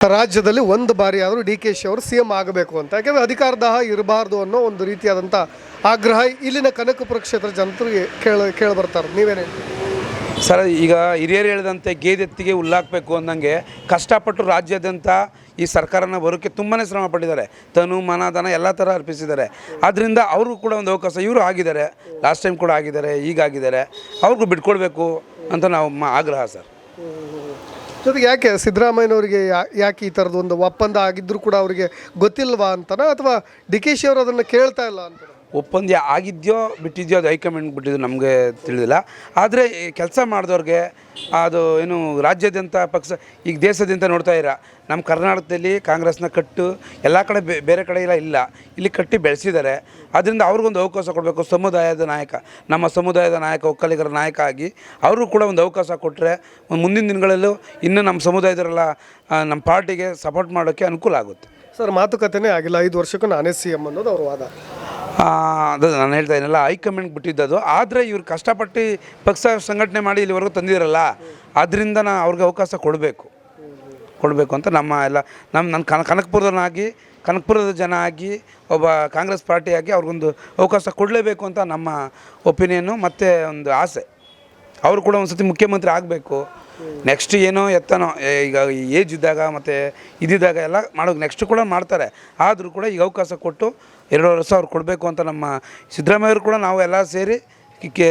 ರಾಜ್ಯದಲ್ಲಿ ಒಂದು ಬಾರಿ ಆದರೂ DKಶಿ ಅವರು CM ಆಗಬೇಕು ಅಂತ, ಯಾಕೆಂದರೆ ಅಧಿಕಾರದಾಹ ಇರಬಾರ್ದು ಅನ್ನೋ ಒಂದು ರೀತಿಯಾದಂಥ ಆಗ್ರಹ ಇಲ್ಲಿನ ಕನಕಪುರ ಕ್ಷೇತ್ರ ಜನರಿಗೆ ಕೇಳಿ ಬರ್ತಾರೆ. ನೀವೇನು ಹೇಳ್ತೀರಿ ಸರ್? ಈಗ ಹಿರಿಯರು ಹೇಳಿದಂತೆ ಗೇದೆತ್ತಿಗೆ ಹುಲ್ಲಾಕಬೇಕು ಅಂದಂಗೆ ಕಷ್ಟಪಟ್ಟು ರಾಜ್ಯಾದ್ಯಂತ ಈ ಸರ್ಕಾರನ ಬರೋಕ್ಕೆ ತುಂಬಾ ಶ್ರಮ ಪಟ್ಟಿದ್ದಾರೆ. ತನು ಮನ ಧನ ಎಲ್ಲ ಥರ ಅರ್ಪಿಸಿದ್ದಾರೆ. ಆದ್ದರಿಂದ ಅವ್ರಿಗೂ ಕೂಡ ಒಂದು ಅವಕಾಶ, ಇವರು ಆಗಿದ್ದಾರೆ, ಲಾಸ್ಟ್ ಟೈಮ್ ಕೂಡ ಆಗಿದ್ದಾರೆ, ಈಗಾಗಿದ್ದಾರೆ, ಅವ್ರಿಗೂ ಬಿಟ್ಕೊಡ್ಬೇಕು ಅಂತ ನಾವು ಆಗ್ರಹ ಸರ್. ಜೊತೆಗೆ ಯಾಕೆ ಸಿದ್ದರಾಮಯ್ಯನವರಿಗೆ ಯಾಕೆ ಈ ಥರದ್ದು ಒಂದು ಒಪ್ಪಂದ ಆಗಿದ್ದರೂ ಕೂಡ ಅವರಿಗೆ ಗೊತ್ತಿಲ್ವಾ ಅಂತನಾ, ಅಥವಾ DKಶಿ ಅವರು ಅದನ್ನು ಕೇಳ್ತಾ ಇಲ್ಲ ಅಂತ? ಒಪ್ಪಂದ ಆಗಿದೆಯೋ ಬಿಟ್ಟಿದೆಯೋ ಅದು ಹೈಕಮಾಂಡ್ ಬಿಟ್ಟಿದ್ದು ನಮಗೆ ತಿಳಿದಿಲ್ಲ. ಆದರೆ ಕೆಲಸ ಮಾಡಿದವ್ರಿಗೆ ಅದು ಏನು ರಾಜ್ಯಾದ್ಯಂತ ಪಕ್ಷ ಈಗ ದೇಶಾದ್ಯಂತ ನೋಡ್ತಾ ಇರ, ನಮ್ಮ ಕರ್ನಾಟಕದಲ್ಲಿ ಕಾಂಗ್ರೆಸ್ನ ಕಟ್ಟು ಎಲ್ಲ ಕಡೆ ಬೇರೆ ಕಡೆ ಇಲ್ಲ, ಇಲ್ಲಿ ಕಟ್ಟಿ ಬೆಳೆಸಿದ್ದಾರೆ. ಅದರಿಂದ ಅವ್ರಿಗೊಂದು ಅವಕಾಶ ಕೊಡಬೇಕು. ಸಮುದಾಯದ ನಾಯಕ, ನಮ್ಮ ಸಮುದಾಯದ ನಾಯಕ, ಒಕ್ಕಲಿಗರ ನಾಯಕ ಆಗಿ ಅವ್ರಿಗೂ ಕೂಡ ಒಂದು ಅವಕಾಶ ಕೊಟ್ಟರೆ ಮುಂದಿನ ದಿನಗಳಲ್ಲೂ ಇನ್ನೂ ನಮ್ಮ ಸಮುದಾಯದವರೆಲ್ಲ ನಮ್ಮ ಪಾರ್ಟಿಗೆ ಸಪೋರ್ಟ್ ಮಾಡೋಕ್ಕೆ ಅನುಕೂಲ ಆಗುತ್ತೆ. ಸರ್, ಮಾತುಕತೆನೇ ಆಗಿಲ್ಲ, 5 ವರ್ಷಕ್ಕೂ ನಾನೇ CM ಅನ್ನೋದು ಅವ್ರ ವಾದ. ಅದು ನಾನು ಹೇಳ್ತಾ ಇದ್ದೀನಲ್ಲ, ಹೈಕಮಾಂಡ್ ಬಿಟ್ಟಿದ್ದದು. ಆದರೆ ಇವ್ರು ಕಷ್ಟಪಟ್ಟು ಪಕ್ಷ ಸಂಘಟನೆ ಮಾಡಿ ಇಲ್ಲಿವರೆಗೂ ತಂದಿರಲ್ಲ, ಅದರಿಂದ ಅವ್ರಿಗೆ ಅವಕಾಶ ಕೊಡಬೇಕು ಅಂತ ನನ್ನ ಕನಕಪುರದ ಜನ ಆಗಿ ಒಬ್ಬ ಕಾಂಗ್ರೆಸ್ ಪಾರ್ಟಿಯಾಗಿ ಅವ್ರಿಗೊಂದು ಅವಕಾಶ ಕೊಡಲೇಬೇಕು ಅಂತ ನಮ್ಮ ಒಪಿನಿಯನ್ನು ಮತ್ತು ಒಂದು ಆಸೆ. ಅವರು ಕೂಡ ಒಂದು ಸತಿ ಮುಖ್ಯಮಂತ್ರಿ ಆಗಬೇಕು. ನೆಕ್ಸ್ಟ್ ಏನೋ ಎತ್ತನೋ ಈಗ ಏಜ್ ಇದ್ದಾಗ ಮತ್ತು ಇದ್ದಿದ್ದಾಗ ಎಲ್ಲ ಮಾಡೋದು ನೆಕ್ಸ್ಟ್ ಕೂಡ ಮಾಡ್ತಾರೆ. ಆದರೂ ಕೂಡ ಈಗ ಅವಕಾಶ ಕೊಟ್ಟು 2 ವರ್ಷ ಅವ್ರು ಕೊಡಬೇಕು ಅಂತ ನಮ್ಮ ಸಿದ್ದರಾಮಯ್ಯವರು ಕೂಡ ನಾವು ಎಲ್ಲ ಸೇರಿ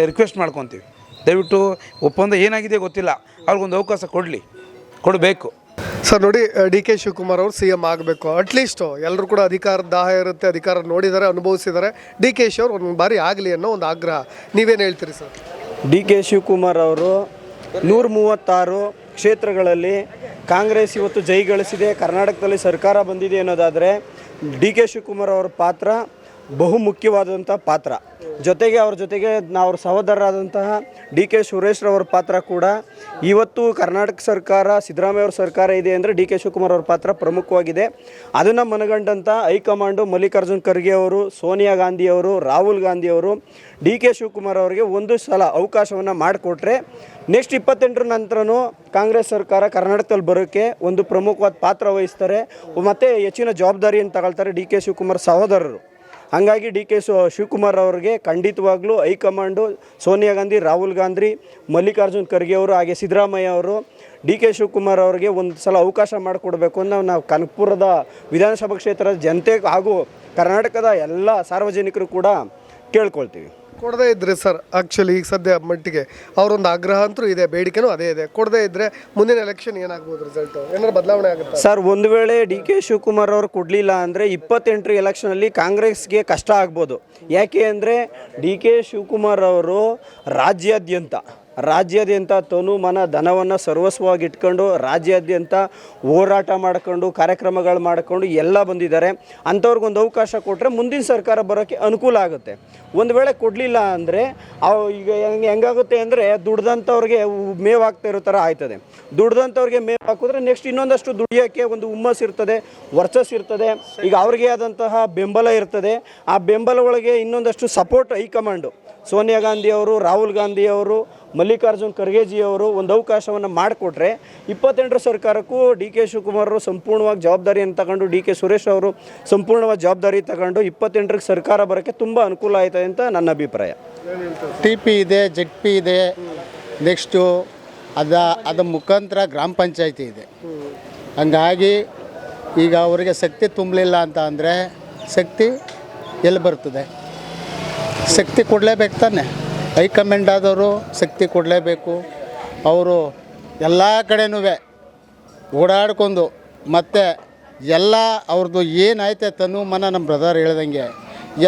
ರಿಕ್ವೆಸ್ಟ್ ಮಾಡ್ಕೊತೀವಿ. ದಯವಿಟ್ಟು ಒಪ್ಪಂದ ಏನಾಗಿದೆ ಗೊತ್ತಿಲ್ಲ, ಅವ್ರಿಗೊಂದು ಅವಕಾಶ ಕೊಡಬೇಕು. ಸರ್ ನೋಡಿ, DK ಶಿವಕುಮಾರ್ ಅವರು CM ಆಗಬೇಕು. ಅಟ್ಲೀಸ್ಟು ಎಲ್ಲರೂ ಕೂಡ ಅಧಿಕಾರ ದಾಹ ಇರುತ್ತೆ, ಅಧಿಕಾರ ನೋಡಿದ್ದಾರೆ, ಅನುಭವಿಸಿದ್ದಾರೆ. DKಶಿ ಅವರು ಒಂದು ಬಾರಿ ಆಗಲಿ ಅನ್ನೋ ಒಂದು ಆಗ್ರಹ. ನೀವೇನು ಹೇಳ್ತೀರಿ ಸರ್? DK ಶಿವಕುಮಾರ್ ಅವರು 136 ಕ್ಷೇತ್ರಗಳಲ್ಲಿ ಕಾಂಗ್ರೆಸ್ ಇವತ್ತು ಜೈಗಳಿಸಿದೆ, ಕರ್ನಾಟಕದಲ್ಲಿ ಸರ್ಕಾರ ಬಂದಿದೆ ಅನ್ನೋದಾದರೆ DK ಶಿವಕುಮಾರ್ ಅವರ ಪಾತ್ರ ಬಹು ಮುಖ್ಯವಾದಂಥ ಪಾತ್ರ. ಜೊತೆಗೆ ಅವ್ರ ಜೊತೆಗೆ ಅವ್ರ ಸಹೋದರರಾದಂತಹ DK ಸುರೇಶ್ರವರ ಪಾತ್ರ ಕೂಡ ಇವತ್ತು ಕರ್ನಾಟಕ ಸರ್ಕಾರ, ಸಿದ್ದರಾಮಯ್ಯ ಅವ್ರ ಸರ್ಕಾರ ಇದೆ ಅಂದರೆ DK ಶಿವಕುಮಾರ್ ಅವ್ರ ಪಾತ್ರ ಪ್ರಮುಖವಾಗಿದೆ. ಅದನ್ನು ಮನಗಂಡಂಥ ಹೈಕಮಾಂಡು ಮಲ್ಲಿಕಾರ್ಜುನ್ ಖರ್ಗೆ ಅವರು, ಸೋನಿಯಾ ಗಾಂಧಿ ಅವರು, ರಾಹುಲ್ ಗಾಂಧಿ ಅವರು DK ಶಿವಕುಮಾರ್ ಅವರಿಗೆ ಒಂದು ಸಲ ಅವಕಾಶವನ್ನು ಮಾಡಿಕೊಟ್ರೆ ನೆಕ್ಸ್ಟ್ 28ರ ನಂತರನೂ ಕಾಂಗ್ರೆಸ್ ಸರ್ಕಾರ ಕರ್ನಾಟಕದಲ್ಲಿ ಬರೋಕ್ಕೆ ಒಂದು ಪ್ರಮುಖವಾದ ಪಾತ್ರ ವಹಿಸ್ತಾರೆ ಮತ್ತು ಹೆಚ್ಚಿನ ಜವಾಬ್ದಾರಿಯನ್ನು ತಗೊಳ್ತಾರೆ DK ಶಿವಕುಮಾರ್ ಸಹೋದರರು. ಹಾಗಾಗಿ DK ಶಿವಕುಮಾರ್ ಅವ್ರಿಗೆ ಖಂಡಿತವಾಗ್ಲೂ ಹೈಕಮಾಂಡು ಸೋನಿಯಾ ಗಾಂಧಿ, ರಾಹುಲ್ ಗಾಂಧಿ, ಮಲ್ಲಿಕಾರ್ಜುನ್ ಖರ್ಗೆ ಅವರು ಹಾಗೆ ಸಿದ್ದರಾಮಯ್ಯ ಅವರು DK ಶಿವಕುಮಾರ್ ಅವರಿಗೆ ಒಂದು ಸಲ ಅವಕಾಶ ಮಾಡಿಕೊಡ್ಬೇಕು ಅಂತ ನಾವು ಕನಕಪುರದ ವಿಧಾನಸಭಾ ಕ್ಷೇತ್ರದ ಜನತೆ ಹಾಗೂ ಕರ್ನಾಟಕದ ಎಲ್ಲ ಸಾರ್ವಜನಿಕರು ಕೂಡ ಕೇಳ್ಕೊಳ್ತೀವಿ. ಕೊಡದೇ ಇದ್ದರೆ ಸರ್, ಆ್ಯಕ್ಚುಲಿ ಈಗ ಸದ್ಯ ಮಟ್ಟಿಗೆ ಅವರೊಂದು ಆಗ್ರಹ ಅಂತೂ ಇದೆ, ಬೇಡಿಕೆನೂ ಅದೇ ಇದೆ. ಕೊಡದೇ ಇದ್ದರೆ ಮುಂದಿನ ಎಲೆಕ್ಷನ್ ಏನಾಗ್ಬೋದು, ರಿಸಲ್ಟು ಏನಾದ್ರು ಬದಲಾವಣೆ ಆಗುತ್ತೆ ಸರ್? ಒಂದು ವೇಳೆ DK ಶಿವಕುಮಾರ್ ಅವರು ಕೊಡಲಿಲ್ಲ ಅಂದರೆ 28ರ ಎಲೆಕ್ಷನಲ್ಲಿ ಕಾಂಗ್ರೆಸ್ಗೆ ಕಷ್ಟ ಆಗ್ಬೋದು. ಯಾಕೆ ಅಂದರೆ DK ಶಿವಕುಮಾರ್ ಅವರು ರಾಜ್ಯಾದ್ಯಂತ ತನು ಮನ ಧನವನ್ನು ಸರ್ವಸ್ವವಾಗಿ ಇಟ್ಕೊಂಡು ರಾಜ್ಯಾದ್ಯಂತ ಹೋರಾಟ ಮಾಡ್ಕೊಂಡು ಕಾರ್ಯಕ್ರಮಗಳು ಮಾಡ್ಕೊಂಡು ಎಲ್ಲ ಬಂದಿದ್ದಾರೆ. ಅಂಥವ್ರಿಗೊಂದು ಅವಕಾಶ ಕೊಟ್ಟರೆ ಮುಂದಿನ ಸರ್ಕಾರ ಬರೋಕ್ಕೆ ಅನುಕೂಲ ಆಗುತ್ತೆ. ಒಂದು ವೇಳೆ ಕೊಡಲಿಲ್ಲ ಅಂದರೆ ಈಗ ಹೆಂಗಾಗುತ್ತೆ ಅಂದರೆ ದುಡ್ದಂಥವ್ರಿಗೆ ಮೇವು ಹಾಕ್ತಾ ಇರೋ ಥರ ಆಯ್ತದೆ. ದುಡ್ದಂಥವ್ರಿಗೆ ಮೇವು ಹಾಕಿದ್ರೆ ನೆಕ್ಸ್ಟ್ ಇನ್ನೊಂದಷ್ಟು ದುಡಿಯೋಕ್ಕೆ ಒಂದು ಹುಮ್ಮಸ್ ಇರ್ತದೆ, ವರ್ಚಸ್ ಇರ್ತದೆ. ಈಗ ಅವ್ರಿಗೆ ಆದಂತಹ ಬೆಂಬಲ ಇರ್ತದೆ. ಆ ಬೆಂಬಲ ಒಳಗೆ ಇನ್ನೊಂದಷ್ಟು ಸಪೋರ್ಟ್ ಹೈಕಮಾಂಡು ಸೋನಿಯಾ ಗಾಂಧಿ ಅವರು, ರಾಹುಲ್ ಗಾಂಧಿ ಅವರು, ಮಲ್ಲಿಕಾರ್ಜುನ್ ಖರ್ಗೆಜಿಯವರು ಒಂದು ಅವಕಾಶವನ್ನು ಮಾಡಿಕೊಟ್ರೆ 28ರ ಸರ್ಕಾರಕ್ಕೂ DK ಶಿವಕುಮಾರ್ ಅವರು ಸಂಪೂರ್ಣವಾಗಿ ಜವಾಬ್ದಾರಿಯನ್ನು ತಗೊಂಡು, DK ಸುರೇಶ್ ಅವರು ಸಂಪೂರ್ಣವಾಗಿ ಜವಾಬ್ದಾರಿ ತಗೊಂಡು 28ರ ಸರ್ಕಾರ ಬರೋಕ್ಕೆ ತುಂಬ ಅನುಕೂಲ ಆಯ್ತದೆ ಅಂತ ನನ್ನ ಅಭಿಪ್ರಾಯ. TP ಇದೆ, ZP ಇದೆ, ನೆಕ್ಸ್ಟು ಅದ ಮುಖಾಂತರ ಗ್ರಾಮ ಪಂಚಾಯತಿ ಇದೆ. ಹಂಗಾಗಿ ಈಗ ಅವರಿಗೆ ಶಕ್ತಿ ತುಂಬಲಿಲ್ಲ ಅಂತ ಅಂದರೆ ಶಕ್ತಿ ಎಲ್ಲಿ ಬರ್ತದೆ? ಶಕ್ತಿ ಕೊಡಲೇಬೇಕು ತಾನೆ. ಹೈಕಮಾಂಡ್ ಆದವರು ಶಕ್ತಿ ಕೊಡಲೇಬೇಕು. ಅವರು ಎಲ್ಲ ಕಡೆನೂ ಓಡಾಡ್ಕೊಂಡು ಮತ್ತು ಎಲ್ಲ ಅವ್ರದ್ದು ಏನಾಯ್ತೆ ತನು ಮನ, ನಮ್ಮ ಬ್ರದರ್ ಹೇಳ್ದಂಗೆ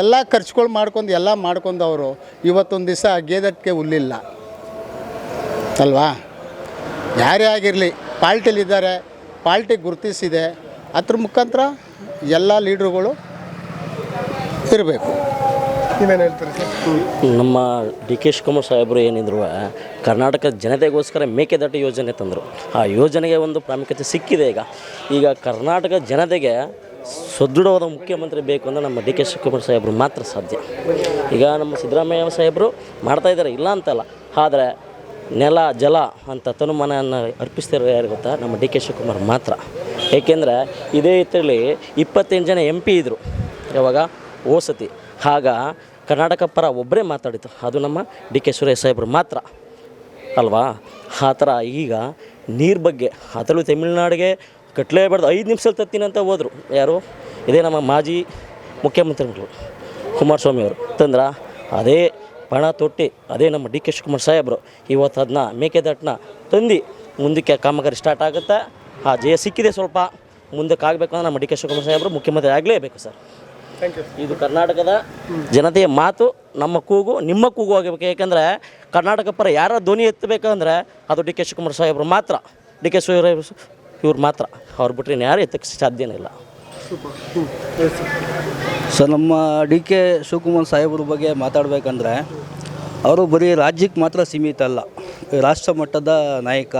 ಎಲ್ಲ ಖರ್ಚುಗಳು ಮಾಡ್ಕೊಂಡು ಎಲ್ಲ ಮಾಡ್ಕೊಂಡು ಅವರು ಇವತ್ತೊಂದು ದಿವಸ ಗೇದಕ್ಕೆ ಹುಲ್ಲಿಲ್ಲ ಅಲ್ವಾ? ಯಾರೇ ಆಗಿರಲಿ ಪಾರ್ಟಿಲಿದ್ದಾರೆ, ಪಾರ್ಟಿ ಗುರುತಿಸಿದೆ, ಅದ್ರ ಮುಖಾಂತರ ಎಲ್ಲ ಲೀಡ್ರುಗಳು ಇರಬೇಕು. ನೀವೇನು ಹೇಳ್ತೀರಿ ಸರ್? ನಮ್ಮ DK ಶಿವಕುಮಾರ್ ಸಾಹೇಬರು ಏನಿದ್ರು ಕರ್ನಾಟಕದ ಜನತೆಗೋಸ್ಕರ ಮೇಕೆದಾಟು ಯೋಜನೆ ತಂದರು. ಆ ಯೋಜನೆಗೆ ಒಂದು ಪ್ರಾಮುಖ್ಯತೆ ಸಿಕ್ಕಿದೆ. ಈಗ ಕರ್ನಾಟಕ ಜನತೆಗೆ ಸದೃಢವಾದ ಮುಖ್ಯಮಂತ್ರಿ ಬೇಕು ಅಂದರೆ ನಮ್ಮ DK ಶಿವಕುಮಾರ್ ಸಾಹೇಬರು ಮಾತ್ರ ಸಾಧ್ಯ. ಈಗ ನಮ್ಮ ಸಿದ್ದರಾಮಯ್ಯ ಸಾಹೇಬರು ಮಾಡ್ತಾಯಿದ್ದಾರೆ, ಇಲ್ಲ ಅಂತಲ್ಲ. ಆದರೆ ನೆಲ ಜಲ ಅಂತ ತನುಮನವನ್ನು ಅರ್ಪಿಸ್ತಿರೋ ಯಾರು ಗೊತ್ತಾ? ನಮ್ಮ DK ಶಿವಕುಮಾರ್ ಮಾತ್ರ. ಏಕೆಂದರೆ ಇದೇ ಇದರಲ್ಲಿ 28 ಜನ MP ಇದ್ದರು ಯಾವಾಗ ಓಸತಿ. ಆಗ ಕರ್ನಾಟಕ ಪರ ಒಬ್ಬರೇ ಮಾತಾಡಿತು, ಅದು ನಮ್ಮ DK ಸುರೇಶ್ ಸಾಹೇಬರು ಮಾತ್ರ ಅಲ್ವಾ. ಆ ಥರ ಈಗ ನೀರು ಬಗ್ಗೆ ಅದರಲ್ಲೂ ತಮಿಳ್ನಾಡಿಗೆ ಕಟ್ಟಲೇಬಾರ್ದು 5 ನಿಮಿಷದಲ್ಲಿ ತತ್ತೀನಿ ಅಂತ ಹೋದರು. ಯಾರು? ಇದೇ ನಮ್ಮ ಮಾಜಿ ಮುಖ್ಯಮಂತ್ರಿಗಳು ಕುಮಾರಸ್ವಾಮಿ ಅವರು ತಂದ್ರ ಅದೇ ಪಣ ತೊಟ್ಟಿ ಅದೇ ನಮ್ಮ DK ಶಿವಕುಮಾರ್ ಸಾಹೇಬರು ಇವತ್ತು ಅದನ್ನ ಮೇಕೆದಾಟನ್ನ ತಂದು ಮುಂದಕ್ಕೆ ಕಾಮಗಾರಿ ಸ್ಟಾರ್ಟ್ ಆಗುತ್ತೆ. ಆ ಜಯ ಸಿಕ್ಕಿದೆ, ಸ್ವಲ್ಪ ಮುಂದಕ್ಕೆ ಆಗಬೇಕು ಅಂದ್ರೆ ನಮ್ಮ DK ಶಿವಕುಮಾರ್ ಸಾಹೇಬರು ಮುಖ್ಯಮಂತ್ರಿ ಆಗಲೇಬೇಕು ಸರ್. Thank you. ಇದು ಕರ್ನಾಟಕದ ಜನತೆಯ ಮಾತು, ನಮ್ಮ ಕೂಗು, ನಿಮ್ಮ ಕೂಗು ಆಗಬೇಕು. ಏಕೆಂದರೆ ಕರ್ನಾಟಕ ಪರ ಯಾರ ಧ್ವನಿ ಎತ್ತಬೇಕಂದ್ರೆ ಅದು DK ಶಿವಕುಮಾರ್ ಸಾಹೇಬರು ಮಾತ್ರ, DK ಸುರೇಶ್ ಇವ್ರು ಮಾತ್ರ. ಅವ್ರು ಬಿಟ್ಟರೆ ಯಾರು ಎತ್ತಕ್ಕೆ ಸಾಧ್ಯನೇ ಇಲ್ಲ. ಸರ್, ನಮ್ಮ DK ಶಿವಕುಮಾರ್ ಸಾಹೇಬ್ರ ಬಗ್ಗೆ ಮಾತಾಡಬೇಕಂದ್ರೆ ಅವರು ಬರೀ ರಾಜ್ಯಕ್ಕೆ ಮಾತ್ರ ಸೀಮಿತ ಅಲ್ಲ, ರಾಷ್ಟ್ರ ಮಟ್ಟದ ನಾಯಕ,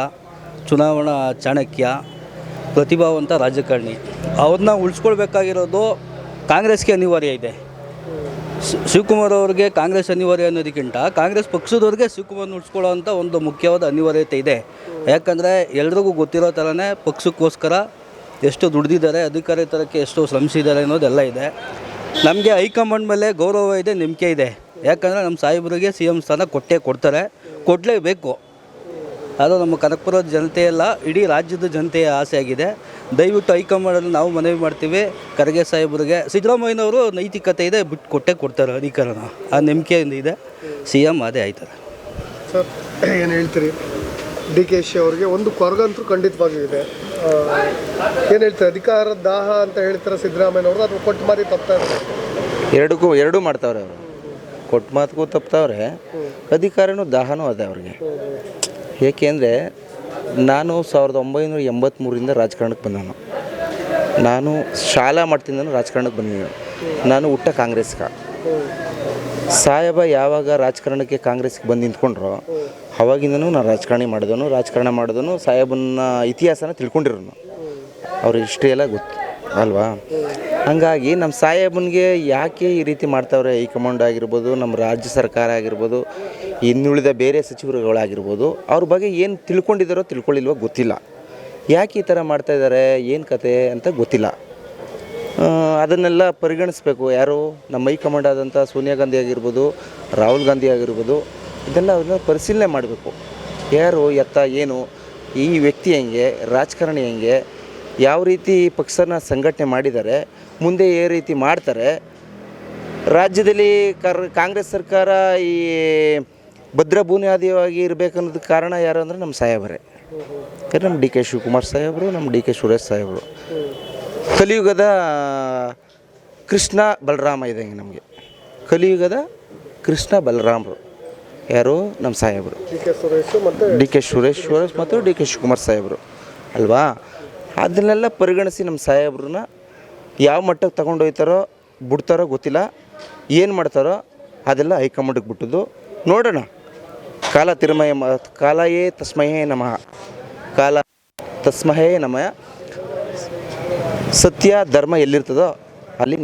ಚುನಾವಣಾ ಚಾಣಕ್ಯ, ಪ್ರತಿಭಾವಂತ ರಾಜಕಾರಣಿ. ಅವ್ರನ್ನ ಉಳಿಸ್ಕೊಳ್ಬೇಕಾಗಿರೋದು ಕಾಂಗ್ರೆಸ್ಗೆ ಅನಿವಾರ್ಯ ಇದೆ. ಶಿವಕುಮಾರ್ ಅವ್ರಿಗೆ ಕಾಂಗ್ರೆಸ್ ಅನಿವಾರ್ಯ ಅನ್ನೋದಕ್ಕಿಂತ ಕಾಂಗ್ರೆಸ್ ಪಕ್ಷದವ್ರಿಗೆ ಶಿವಕುಮಾರ್ನ ಉಳಿಸ್ಕೊಳ್ಳೋವಂಥ ಒಂದು ಮುಖ್ಯವಾದ ಅನಿವಾರ್ಯತೆ ಇದೆ. ಯಾಕಂದರೆ ಎಲ್ರಿಗೂ ಗೊತ್ತಿರೋ ಥರನೇ ಪಕ್ಷಕ್ಕೋಸ್ಕರ ಎಷ್ಟು ದುಡ್ದಿದ್ದಾರೆ, ಅಧಿಕಾರ ತರಕ್ಕೆ ಎಷ್ಟು ಶ್ರಮಿಸಿದ್ದಾರೆ ಅನ್ನೋದೆಲ್ಲ ಇದೆ. ನಮಗೆ ಹೈಕಮಾಂಡ್ ಮೇಲೆ ಗೌರವ ಇದೆ, ನಂಬಿಕೆ ಇದೆ. ಯಾಕಂದರೆ ನಮ್ಮ ಸಾಹೇಬರಿಗೆ CM ಸ್ಥಾನ ಕೊಡ್ತಾರೆ, ಕೊಡಲೇಬೇಕು. ಅದು ನಮ್ಮ ಕನಕಪುರದ ಜನತೆಯಲ್ಲ, ಇಡೀ ರಾಜ್ಯದ ಜನತೆಯ ಆಸೆ ಆಗಿದೆ. ದಯವಿಟ್ಟು ಹೈಕಮಾಂಡಲ್ಲಿ ನಾವು ಮನವಿ ಮಾಡ್ತೀವಿ ಖರ್ಗೆ ಸಾಹೇಬ್ರಿಗೆ. ಸಿದ್ದರಾಮಯ್ಯನವರು ನೈತಿಕತೆ ಇದೆ, ಬಿಟ್ಟು ಕೊಡ್ತಾರೆ ಅಧಿಕಾರನ, ಆ ನಂಬಿಕೆಯಿಂದ ಇದೆ. CM ಅದೇ ಆಯ್ತಾರೆ. ಸರ್, ಏನು ಹೇಳ್ತೀರಿ? DK ಅವ್ರಿಗೆ ಒಂದು ಕೊರಗಂತೂ ಖಂಡಿತವಾಗಿಯೂ ಇದೆ. ಏನು ಹೇಳ್ತಾರೆ? ಅಧಿಕಾರದ ದಾಹ ಅಂತ ಹೇಳ್ತಾರೆ ಸಿದ್ದರಾಮಯ್ಯನವ್ರು, ಅಥವಾ ಕೊಟ್ಟು ಮಾರಿ ತಪ್ತಾ ಇದ್ದಾರೆ? ಎರಡೂ ಮಾಡ್ತಾವ್ರೆ ಅವರು. ಕೊಟ್ಟು ಮಾತುಗೂ ತಪ್ತಾವ್ರೆ, ಅಧಿಕಾರನೂ ದಾಹನೂ ಅದೇ ಅವ್ರಿಗೆ. ಏಕೆಂದರೆ ನಾನು 1983ರಿಂದ ರಾಜಕಾರಣಕ್ಕೆ ಬಂದವನು. ನಾನು ಶಾಲಾ ಮಟ್ಟದಿಂದ ರಾಜಕಾರಣಕ್ಕೆ ಬಂದಿದ್ದೀನಿ. ನಾನು ಹುಟ್ಟ ಕಾಂಗ್ರೆಸ್ಗೆ. ಸಾಹೇಬ ಯಾವಾಗ ರಾಜಕಾರಣಕ್ಕೆ ಕಾಂಗ್ರೆಸ್ಗೆ ಬಂದು ನಿಂತ್ಕೊಂಡ್ರೋ ಅವಾಗಿಂದನೂ ನಾನು ರಾಜಕಾರಣ ಮಾಡಿದವನು ಸಾಹೇಬನ ಇತಿಹಾಸನ ತಿಳ್ಕೊಂಡಿರೋನು. ಅವ್ರ ಹಿಸ್ಟ್ರಿ ಎಲ್ಲ ಗೊತ್ತು ಅಲ್ವಾ. ಹಾಗಾಗಿ ನಮ್ಮ ಸಾಹೇಬನಿಗೆ ಯಾಕೆ ಈ ರೀತಿ ಮಾಡ್ತಾವ್ರೆ, ಹೈಕಮಾಂಡ್ ಆಗಿರ್ಬೋದು, ನಮ್ಮ ರಾಜ್ಯ ಸರ್ಕಾರ ಆಗಿರ್ಬೋದು, ಇನ್ನುಳಿದ ಬೇರೆ ಸಚಿವರುಗಳಾಗಿರ್ಬೋದು, ಅವ್ರ ಬಗ್ಗೆ ಏನು ತಿಳ್ಕೊಂಡಿದ್ದಾರೋ ತಿಳ್ಕೊಳ್ಳಿಲ್ವೋ ಗೊತ್ತಿಲ್ಲ. ಯಾಕೆ ಈ ಥರ ಮಾಡ್ತಾಯಿದ್ದಾರೆ, ಏನು ಕತೆ ಅಂತ ಗೊತ್ತಿಲ್ಲ. ಅದನ್ನೆಲ್ಲ ಪರಿಗಣಿಸ್ಬೇಕು. ಯಾರು? ನಮ್ಮ ಹೈಕಮಾಂಡ್ ಆದಂಥ ಸೋನಿಯಾ ಗಾಂಧಿ ಆಗಿರ್ಬೋದು, ರಾಹುಲ್ ಗಾಂಧಿ ಆಗಿರ್ಬೋದು, ಅದನ್ನ ಪರಿಶೀಲನೆ ಮಾಡಬೇಕು. ಯಾರು ಎತ್ತ ಏನು, ಈ ವ್ಯಕ್ತಿ ಹೆಂಗೆ, ರಾಜಕಾರಣಿ ಹೆಂಗೆ, ಯಾವ ರೀತಿ ಪಕ್ಷನ ಸಂಘಟನೆ ಮಾಡಿದ್ದಾರೆ, ಮುಂದೆ ಯಾವ ರೀತಿ ಮಾಡ್ತಾರೆ. ರಾಜ್ಯದಲ್ಲಿ ಕಾಂಗ್ರೆಸ್ ಸರ್ಕಾರ ಈ ಭದ್ರ ಬುನಿಯಾದಿಯಾಗಿ ಇರಬೇಕನ್ನೋದಕ್ಕೆ ಕಾರಣ ಯಾರು ಅಂದರೆ ನಮ್ಮ ಸಾಹೇಬರೇ. ನಮ್ಮ DK ಶಿವಕುಮಾರ್ ಸಾಹೇಬರು, ನಮ್ಮ DK ಸುರೇಶ್ ಸಾಹೇಬರು. ಕಲಿಯುಗದ ಕೃಷ್ಣ ಬಲರಾಮ ಇದ್ದಂಗೆ ನಮಗೆ. ಕಲಿಯುಗದ ಕೃಷ್ಣ ಬಲರಾಮರು ಯಾರು? ನಮ್ಮ ಸಾಹೇಬರು DK ಸುರೇಶ್ ಮತ್ತು DK ಶಿವಕುಮಾರ್ ಸಾಹೇಬರು ಅಲ್ವಾ. ಅದನ್ನೆಲ್ಲ ಪರಿಗಣಿಸಿ ನಮ್ಮ ಸಾಹೇಬ್ರನ್ನ ಯಾವ ಮಟ್ಟಕ್ಕೆ ತಗೊಂಡೋಗ್ತಾರೋ ಬಿಡ್ತಾರೋ ಗೊತ್ತಿಲ್ಲ. ಏನು ಮಾಡ್ತಾರೋ ಅದೆಲ್ಲ ಹೈಕಮಾಂಡಿಗೆ ಬಿಟ್ಟದ್ದು ನೋಡೋಣ. ಕಾಲಯೇ ತಸ್ಮಯೇ ನಮಃ, ಕಾಲ ತಸ್ಮಹೇ ನಮಃ. ಸತ್ಯ ಧರ್ಮ ಎಲ್ಲಿರ್ತದೋ ಅಲ್ಲಿ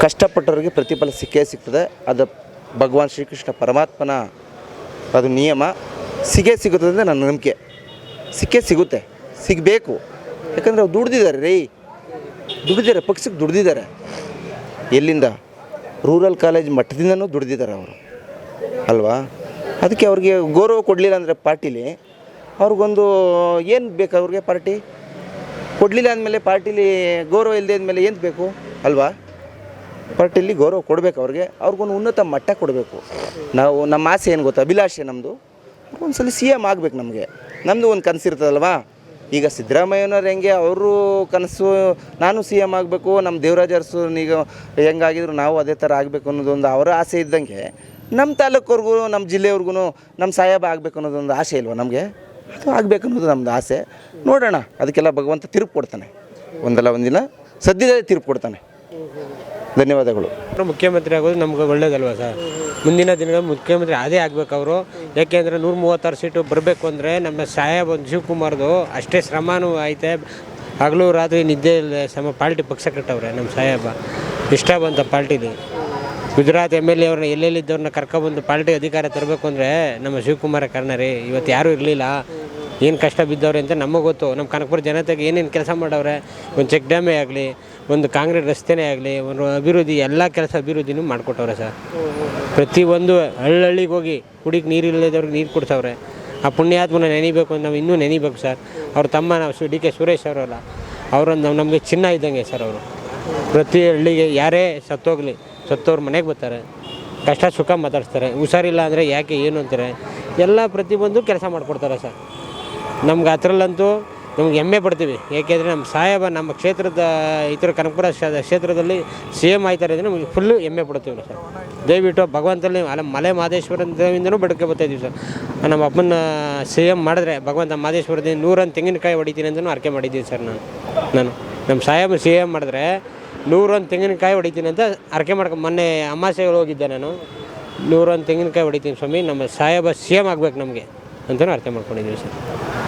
ಕಷ್ಟಪಟ್ಟವರಿಗೆ ಪ್ರತಿಫಲ ಸಿಕ್ಕೇ ಸಿಗ್ತದೆ. ಅದು ಭಗವಾನ್ ಶ್ರೀಕೃಷ್ಣ ಪರಮಾತ್ಮನ ಅದು ನಿಯಮ. ಸಿಗುತ್ತೆ ಅಂದರೆ ನನ್ನ ನಂಬಿಕೆ. ಸಿಗುತ್ತೆ, ಸಿಗಬೇಕು. ಯಾಕಂದರೆ ಅವ್ರು ದುಡ್ದಿದ್ದಾರೆ, ಪಕ್ಷಕ್ಕೆ ದುಡ್ದಿದ್ದಾರೆ. ಎಲ್ಲಿಂದ? ರೂರಲ್ ಕಾಲೇಜ್ ಮಟ್ಟದಿಂದನೂ ದುಡ್ದಿದ್ದಾರೆ ಅವರು ಅಲ್ವಾ. ಅದಕ್ಕೆ ಅವ್ರಿಗೆ ಗೌರವ ಕೊಡಲಿಲ್ಲ ಅಂದರೆ ಪಾರ್ಟಿಲಿ ಅವ್ರಿಗೊಂದು ಏನು ಬೇಕು? ಅವ್ರಿಗೆ ಪಾರ್ಟಿ ಕೊಡಲಿಲ್ಲ ಅಂದಮೇಲೆ ಪಾರ್ಟಿಲಿ ಗೌರವ ಇಲ್ಲದೆ ಅಂದಮೇಲೆ ಏನು ಬೇಕು ಅಲ್ವಾ. ಪಾರ್ಟಿಲಿ ಗೌರವ ಕೊಡಬೇಕು ಅವ್ರಿಗೊಂದು ಉನ್ನತ ಮಟ್ಟ ಕೊಡಬೇಕು. ನಾವು ನಮ್ಮ ಆಸೆ ಏನು ಗೊತ್ತಾ, ಅಭಿಲಾಷೆ ನಮ್ಮದು, ಒಂದ್ಸಲ CM ಆಗಬೇಕು. ನಮ್ಮದು ಒಂದು ಕನಸಿರ್ತದಲ್ವಾ. ಈಗ ಸಿದ್ದರಾಮಯ್ಯನವ್ರು ಹೆಂಗೆ ಅವರು ಕನಸು, ನಾನು CM ಆಗಬೇಕು, ನಮ್ಮ ದೇವರಾಜ ಅರಸು ಈಗ ಹೆಂಗಾಗಿದ್ರು ನಾವು ಅದೇ ಥರ ಆಗಬೇಕು ಅನ್ನೋದೊಂದು ಅವರ ಆಸೆ ಇದ್ದಂಗೆ, ನಮ್ಮ ತಾಲೂಕವ್ರಿಗೂ ನಮ್ಮ ಜಿಲ್ಲೆಯವ್ರಿಗೂ ನಮ್ಮ ಸಾಹೇಬ ಆಗಬೇಕು ಅನ್ನೋದೊಂದು ಆಸೆ ಇಲ್ವ ನಮಗೆ? ಅದು ಆಗಬೇಕು ಅನ್ನೋದು ನಮ್ಮದು ಆಸೆ. ನೋಡೋಣ, ಅದಕ್ಕೆಲ್ಲ ಭಗವಂತ ತೀರ್ಪು ಕೊಡ್ತಾನೆ. ಒಂದಲ್ಲ ಒಂದಿನ ಸದ್ಯದಲ್ಲೇ ತೀರ್ಪು ಕೊಡ್ತಾನೆ. ಧನ್ಯವಾದಗಳು. ಮುಖ್ಯಮಂತ್ರಿ ಆಗೋದು ನಮ್ಗೆ ಒಳ್ಳೇದಲ್ವ ಸರ್. ಮುಂದಿನ ದಿನಗಳಲ್ಲಿ ಮುಖ್ಯಮಂತ್ರಿ ಅದೇ ಆಗಬೇಕು ಅವರು. ಯಾಕೆಂದರೆ 136 ಸೀಟು ಬರಬೇಕು ಅಂದರೆ ನಮ್ಮ ಸಾಹೇಬ್ ಶಿವಕುಮಾರ್ದು ಅಷ್ಟೇ ಶ್ರಮನೂ ಐತೆ. ಹಗಲು ರಾತ್ರಿ ನಿದ್ದೆ ಇಲ್ಲದೆ ಪಾರ್ಟಿ ಪಕ್ಷ ಕಟ್ಟವ್ರೆ ನಮ್ಮ ಸಾಹೇಬ. ಇಷ್ಟ ಬಂತ ಪಾರ್ಟಿಲಿ ಗುಜರಾತ್ MLA ಅವ್ರನ್ನ ಎಲ್ಲೆಲ್ಲಿದ್ದವ್ರನ್ನ ಕರ್ಕೊಬಂದು ಪಾರ್ಟಿ ಅಧಿಕಾರ ತರಬೇಕು ಅಂದರೆ ನಮ್ಮ ಶಿವಕುಮಾರ ಕಾರಣ ರೀ. ಇವತ್ತು ಯಾರೂ ಇರಲಿಲ್ಲ. ಏನು ಕಷ್ಟ ಬಿದ್ದವ್ರೆ ಅಂತ ನಮಗೆ ಗೊತ್ತು. ನಮ್ಮ ಕನಕಪುರ ಜನತೆಗೆ ಏನೇನು ಕೆಲಸ ಮಾಡವ್ರೆ, ಒಂದು ಚೆಕ್ ಡ್ಯಾಮೇ ಆಗಲಿ, ಒಂದು ಕಾಂಕ್ರೀಟ್ ರಸ್ತೆನೇ ಆಗಲಿ, ಒಂದು ಅಭಿವೃದ್ಧಿ ಎಲ್ಲ ಕೆಲಸ ಅಭಿವೃದ್ಧಿನೂ ಮಾಡಿಕೊಟ್ಟವ್ರೆ ಸರ್. ಪ್ರತಿಯೊಂದು ಹಳ್ಳಿಗೆ ಹೋಗಿ ಕುಡಿಗೆ ನೀರು ಇಲ್ಲದವ್ರಿಗೆ ನೀರು ಕೊಡ್ಸವ್ರೆ. ಆ ಪುಣ್ಯಾತ್ಮನ ನೆನಿಬೇಕು ಅಂತ ನಾವು ಇನ್ನೂ ನೆನಿಬೇಕು ಸರ್. ಅವ್ರ ತಮ್ಮ ನಾವು ಡಿ ಕೆ ಸುರೇಶ್ ಅವರಲ್ಲ, ಅವರನ್ನು ನಮಗೆ ಚಿನ್ನ ಇದ್ದಂಗೆ ಸರ್. ಅವರು ಪ್ರತಿ ಹಳ್ಳಿಗೆ ಯಾರೇ ಸತ್ತೋಗಲಿ, ಸತ್ತವ್ರ ಮನೆಗೆ ಬರ್ತಾರೆ, ಕಷ್ಟ ಸುಖ ಮಾತಾಡ್ತಾರೆ, ಹುಷಾರಿಲ್ಲ ಅಂದರೆ ಯಾಕೆ ಏನು ಅಂತಾರೆ, ಎಲ್ಲ ಪ್ರತಿಯೊಂದು ಕೆಲಸ ಮಾಡಿಕೊಡ್ತಾರೆ ಸರ್. ನಮ್ಗೆ ಅದರಲ್ಲಂತೂ ನಮ್ಗೆ ಹೆಮ್ಮೆ ಪಡ್ತೀವಿ. ಏಕೆಂದರೆ ನಮ್ಮ ಸಾಹೇಬ ನಮ್ಮ ಕ್ಷೇತ್ರದ ಕನಕಪುರ ಕ್ಷೇತ್ರದಲ್ಲಿ CM ಆಯ್ತಾರೆ ಅಂದರೆ ನಮಗೆ ಫುಲ್ಲು ಹೆಮ್ಮೆ ಪಡ್ತೀವಿ ಸರ್. ದಯವಿಟ್ಟು ಭಗವಂತಲ್ಲಿ ಮಲೆ ಮಹದೇಶ್ವರದಿಂದನೂ ಬೇಡ್ಕೆ ಬರ್ತಾಯಿದ್ದೀವಿ ಸರ್. ನಮ್ಮ ಅಪ್ಪನ CM ಮಾಡಿದ್ರೆ ಭಗವಂತ ಮಹದೇಶ್ವರದಿಂದ 100 ತೆಂಗಿನಕಾಯಿ ಹೊಡಿತೀನಿ ಅಂತಲೂ ಅರ್ಕೆ ಮಾಡಿದ್ದೀನಿ ಸರ್. ನಾನು ನಮ್ಮ ಸಾಹೇಬ CM ಮಾಡಿದ್ರೆ 100 ತೆಂಗಿನಕಾಯಿ ಹೊಡಿತೀನಿ ಅಂತ ಅರ್ಕೆ ಮೊನ್ನೆ ಅಮಾಸೆಗಳು ಹೋಗಿದ್ದೆ ನಾನು. 100 ತೆಂಗಿನಕಾಯಿ ಹೊಡಿತೀನಿ ಸ್ವಾಮಿ, ನಮ್ಮ ಸಾಹೇಬ CM ಆಗ್ಬೇಕು ನಮಗೆ ಅಂತಲೂ ಅರ್ಥ ಮಾಡ್ಕೊಂಡಿದ್ದೀವಿ ಸರ್.